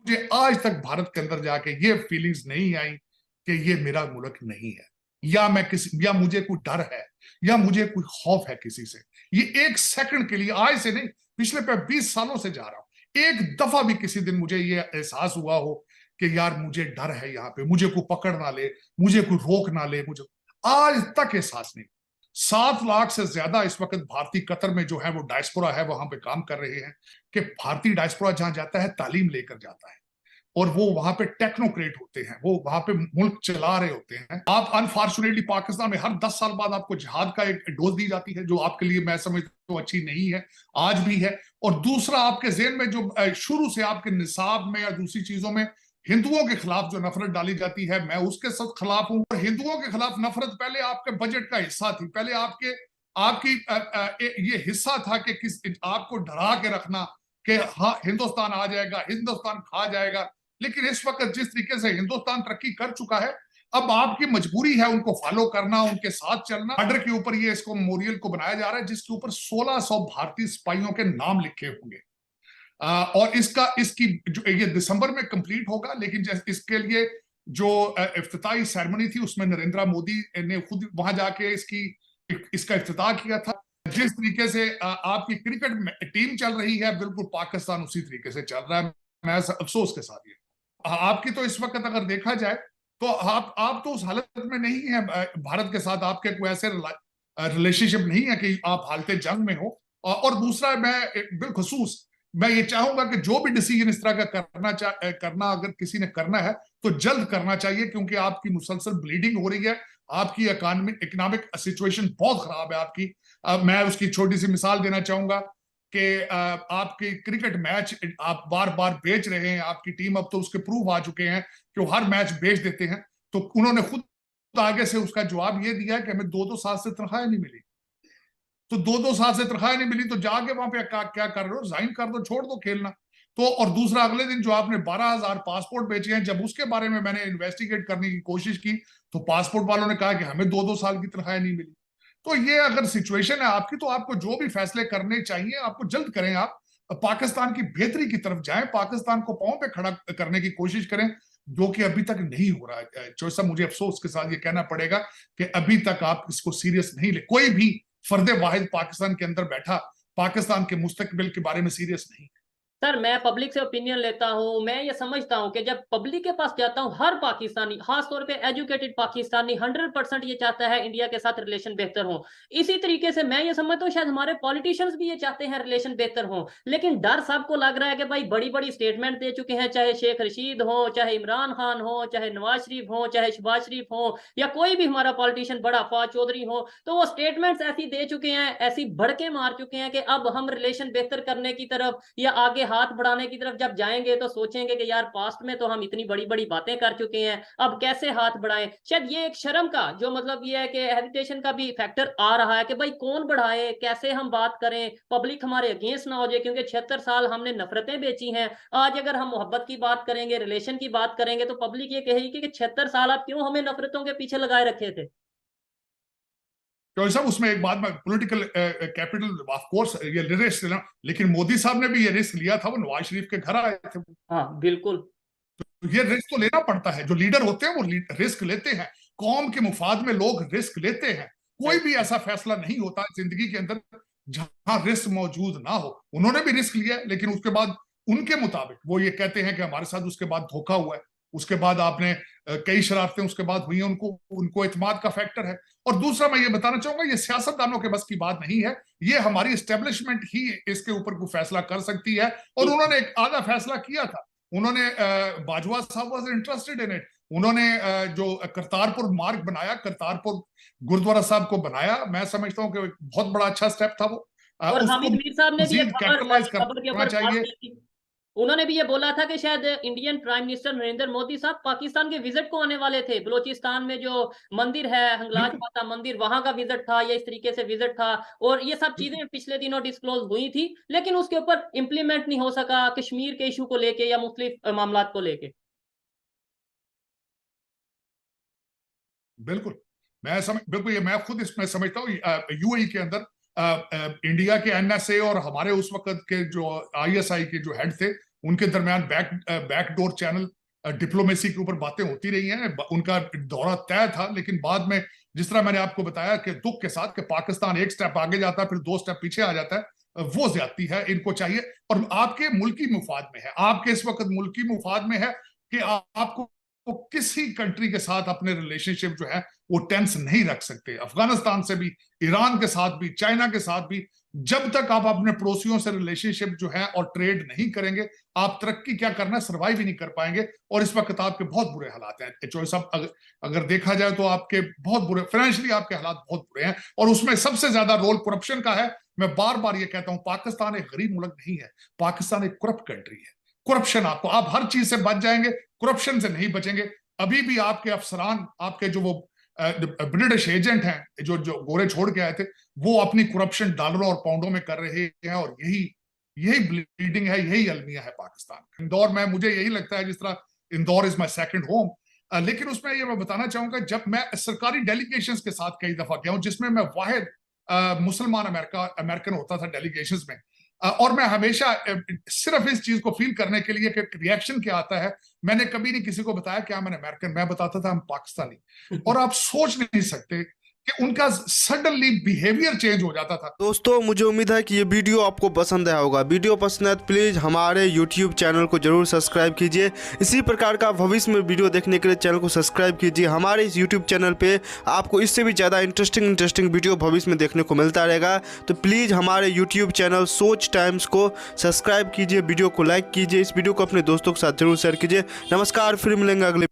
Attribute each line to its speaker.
Speaker 1: मुझे आज तक भारत के अंदर जाके ये फीलिंग्स नहीं आई कि ये मेरा मुल्क नहीं है, या मैं किसी, या मुझे कोई डर है, या मुझे कोई खौफ है किसी से। ये एक सेकंड के लिए, आज से नहीं, पिछले 20 सालों से जा रहा हूं, एक दफा भी किसी दिन मुझे ये एहसास हुआ हो कि यार मुझे डर है, यहाँ पे मुझे कोई पकड़ ना ले, मुझे कोई रोक ना ले, मुझे आज तक एहसास नहीं। 7 लाख से ज्यादा इस वक्त भारतीय कतर में जो है वो डायस्पोरा है, वहां पे काम कर रहे हैं। कि भारतीय डायस्पोरा जहां जाता है तालीम लेकर जाता है, और वो वहां पे टेक्नोक्रेट होते हैं, वो वहां पे मुल्क चला रहे होते हैं। आप अनफॉर्चुनेटली पाकिस्तान में हर 10 साल बाद आपको जिहाद का एक डोज दी जाती है, जो आपके लिए मैं समझता हूं अच्छी नहीं है, आज भी है। और दूसरा, आपके ज़हन में जो शुरू से आपके निसाब में या दूसरी चीजों में हिंदुओं के खिलाफ जो नफरत डाली जाती है, मैं उसके सब खिलाफ हूं। और हिंदुओं के खिलाफ नफरत पहले आपके बजट का हिस्सा थी, पहले आपकी ये हिस्सा था कि किस आपको डरा के रखना कि हाँ हिंदुस्तान आ जाएगा, हिंदुस्तान खा जाएगा। लेकिन इस वक्त जिस तरीके से हिंदुस्तान तरक्की कर चुका है, अब आपकी मजबूरी है उनको फॉलो करना, उनके साथ चलना। बॉर्डर के ऊपर ये इसको मेमोरियल को बनाया जा रहा है, जिसके ऊपर 1600 भारतीय सिपाहियों के नाम लिखे होंगे। और इसकी जो ये दिसंबर में कंप्लीट होगा, लेकिन इसके लिए जो इफ्तिताही सेरेमनी थी उसमें नरेंद्र मोदी ने खुद वहां जाके इसका इफ्तिताह किया था। जिस तरीके से आपकी क्रिकेट टीम चल रही है, बिल्कुल पाकिस्तान उसी तरीके से चल रहा है। मैं अफसोस के साथ, ये आपकी तो इस वक्त अगर देखा जाए तो आप तो उस हालत में नहीं है भारत के साथ, आपके कोई ऐसे रिलेशनशिप नहीं है कि आप हालते जंग में हो। और दूसरा, मैं बिलखसूस मैं ये चाहूंगा कि जो भी डिसीजन इस तरह का करना अगर किसी ने करना है तो जल्द करना चाहिए, क्योंकि आपकी मुसलसल ब्लीडिंग हो रही है, आपकी इकोनॉमिक सिचुएशन बहुत खराब है आपकी। मैं उसकी छोटी सी मिसाल देना चाहूंगा कि आपके क्रिकेट मैच आप बार बार बेच रहे हैं, आपकी टीम अब तो उसके प्रूव आ चुके हैं कि वो हर मैच बेच देते हैं। तो उन्होंने खुद आगे से उसका जवाब ये दिया कि हमें 2-2 साल से तनख्वाह नहीं मिली। तो 2-2 साल से तनख्वाह नहीं मिली तो जाके वहां पे क्या कर रहे हो, रिजाइन कर दो, छोड़ दो खेलना। तो और दूसरा, अगले दिन जो आपने 12,000 पासपोर्ट बेचे हैं, जब उसके बारे में मैंने इन्वेस्टिगेट करने की कोशिश की तो पासपोर्ट वालों ने कहा कि हमें 2-2 साल की तनख्वाह नहीं मिली। तो ये अगर सिचुएशन है आपकी, तो आपको जो भी फैसले करने चाहिए आपको जल्द करें। आप पाकिस्तान की बेहतरी की तरफ जाएं, पाकिस्तान को पांव पे खड़ा करने की कोशिश करें, जो कि अभी तक नहीं हो रहा है। जो सब मुझे अफसोस के साथ ये कहना पड़ेगा कि अभी तक आप इसको सीरियस नहीं ले, कोई भी फर्द वाहिद पाकिस्तान के अंदर बैठा पाकिस्तान के मुस्तकबिल के बारे में सीरियस नहीं।
Speaker 2: सर, मैं पब्लिक से ओपिनियन लेता हूं। मैं ये समझता हूं कि जब पब्लिक के पास जाता हूं, हर पाकिस्तानी, खासतौर पे एजुकेटेड पाकिस्तानी 100% ये चाहता है इंडिया के साथ रिलेशन बेहतर हो। इसी तरीके से मैं ये समझता हूं शायद हमारे पॉलिटिशियंस भी ये चाहते हैं रिलेशन बेहतर हो। लेकिन डर सबको लग रहा है कि भाई बड़ी बड़ी स्टेटमेंट दे चुके हैं, चाहे शेख रशीद हो, चाहे इमरान खान हो, चाहे नवाज शरीफ हो, चाहे शहबाज शरीफ हो, या कोई भी हमारा पॉलिटिशियन बड़ा फवाद चौधरी हो, तो वो स्टेटमेंट्स ऐसी दे चुके हैं, ऐसी भड़के मार चुके हैं कि अब हम रिलेशन बेहतर करने की तरफ या आगे हाथ बढ़ाने की तरफ जब जाएंगे तो सोचेंगे कि यार पास्ट में तो हम इतनी बड़ी बड़ी बातें कर चुके हैं, अब कैसे हाथ बढ़ाएं। शायद ये एक शर्म का जो मतलब ये है कि हेजिटेशन का भी फैक्टर आ रहा है कि भाई कौन बढ़ाए, कैसे हम बात करें, पब्लिक हमारे अगेंस्ट ना हो जाए, क्योंकि 76 साल हमने नफरतें बेची हैं। आज अगर हम मोहब्बत की बात करेंगे, रिलेशन की बात करेंगे, तो पब्लिक ये कहेगी कि 76 साल आप क्यों हमें नफरतों के पीछे लगाए रखे थे।
Speaker 1: तो साहब, उसमें एक बात, में पॉलिटिकल कैपिटल ऑफ कोर्स ये रिस्क लेना, लेकिन मोदी साहब ने भी ये रिस्क लिया था, वो नवाज शरीफ के घर आए थे।
Speaker 2: हाँ बिल्कुल।
Speaker 1: तो ये रिस्क तो लेना पड़ता है, जो लीडर होते हैं वो रिस्क लेते हैं, कौम के मुफाद में लोग रिस्क लेते हैं। कोई भी ऐसा फैसला नहीं होता जिंदगी के अंदर जहां रिस्क मौजूद ना हो। उन्होंने भी रिस्क लिया, लेकिन उसके बाद उनके मुताबिक वो ये कहते हैं कि हमारे साथ उसके बाद धोखा हुआ है, उसके बाद आपने कई शरारतें उसके बाद हुई हैं, उनको एतमाद का फैक्टर है। और दूसरा, मैं ये बताना चाहूंगा, ये सियासतदानों के बस की बात नहीं है, ये हमारी एस्टेब्लिशमेंट ही इसके ऊपर कोई फैसला कर सकती है। और उन्होंने एक आधा फैसला किया था, उन्होंने बाजवा साहब वाज इंटरेस्टेड इन इट, उन्होंने जो करतारपुर मार्ग बनाया, करतारपुर गुरुद्वारा साहब को बनाया, मैं समझता हूँ कि बहुत बड़ा अच्छा स्टेप था वो।
Speaker 2: और
Speaker 1: उसको
Speaker 2: हामिद मीर साहब ने भी ये
Speaker 1: मजीद कैपिटलाइज
Speaker 2: खबर के
Speaker 1: करना
Speaker 2: ऊपर बात
Speaker 1: चाहिए।
Speaker 2: की थी। उन्होंने भी ये बोला था कि शायद Indian prime minister Narendra Modi साहब पाकिस्तान के विजिट को आने वाले थे, बलोचिस्तान में जो मंदिर है हंगलाज माता मंदिर, वहां का विजिट था या इस तरीके से विजिट था। और ये सब चीजें पिछले दिनों डिस्क्लोज हुई थी, लेकिन उसके ऊपर इंप्लीमेंट नहीं हो सका कश्मीर के इशू को लेके या मुख्तलिफ मामला को लेके।
Speaker 1: बिल्कुल, बिल्कुल, ये मैं खुद इसमें समझता हूँ। यूएई के अंदर इंडिया के एनएसए और हमारे उस वक्त के जो आईएसआई के जो हेड थे, उनके दरमियान बैकडोर चैनल डिप्लोमेसी के ऊपर बातें होती रही हैं। उनका दौरा तय था, लेकिन बाद में जिस तरह मैंने आपको बताया कि दुख के साथ कि पाकिस्तान एक स्टेप आगे जाता है फिर 2 स्टेप पीछे आ जाता है, वो ज्यादती है। इनको चाहिए, और आपके मुल्की मुफाद में है, आपके इस वक्त मुल्की मुफाद में है कि आपको किसी कंट्री के साथ अपने रिलेशनशिप जो है वो टेंस नहीं रख सकते। अफगानिस्तान से भी, ईरान के साथ भी, चाइना के साथ भी, जब तक आप अपने पड़ोसियों से रिलेशनशिप जो है और ट्रेड नहीं करेंगे, आप तरक्की क्या करना, सर्वाइव ही नहीं कर पाएंगे। और इस वक्त आपके बहुत बुरे हालात हैं चौधरी साहब, अगर देखा जाए तो आपके बहुत बुरे, फाइनेंशियली आपके हालात बहुत बुरे हैं, और उसमें सबसे ज्यादा रोल करप्शन का है। मैं बार बार ये कहता हूं, पाकिस्तान एक गरीब मुल्क नहीं है, पाकिस्तान एक करप्ट कंट्री है। करप्शन आपको, आप हर चीज से बच जाएंगे, करप्शन से नहीं बचेंगे। अभी भी आपके अफसरान, आपके जो वो ब्रिटिश एजेंट हैं जो गोरे छोड़ के आए थे, वो अपनी करप्शन डॉलरों और पाउंडों में कर रहे हैं, और यही ब्लीडिंग है, यही अलमिया है पाकिस्तान। इंदौर में मुझे यही लगता है, जिस तरह Indore is my second home, लेकिन उसमें ये मैं बताना चाहूंगा, जब मैं सरकारी डेलीगेशंस के साथ कई दफा गया हूं, जिसमें मैं वाहिद मुसलमान अमेरिकन होता था डेलीगेशंस में, और मैं हमेशा सिर्फ इस चीज को फील करने के लिए कि रिएक्शन क्या आता है, मैंने कभी नहीं किसी को बताया कि हम अमेरिकन, मैं बताता था हम पाकिस्तानी। और आप सोच नहीं सकते कि उनका सडनली बिहेवियर चेंज हो जाता था।
Speaker 3: दोस्तों, मुझे उम्मीद है कि ये वीडियो आपको पसंद आया होगा। वीडियो पसंद है तो प्लीज़ हमारे YouTube चैनल को जरूर सब्सक्राइब कीजिए। इसी प्रकार का भविष्य में वीडियो देखने के लिए चैनल को सब्सक्राइब कीजिए। हमारे इस YouTube चैनल पे आपको इससे भी ज़्यादा इंटरेस्टिंग वीडियो भविष्य में देखने को मिलता रहेगा। तो प्लीज़ हमारे YouTube चैनल सोच टाइम्स को सब्सक्राइब कीजिए, वीडियो को लाइक कीजिए, इस वीडियो को अपने दोस्तों के साथ जरूर शेयर कीजिए। नमस्कार, फिर मिलेंगे अगले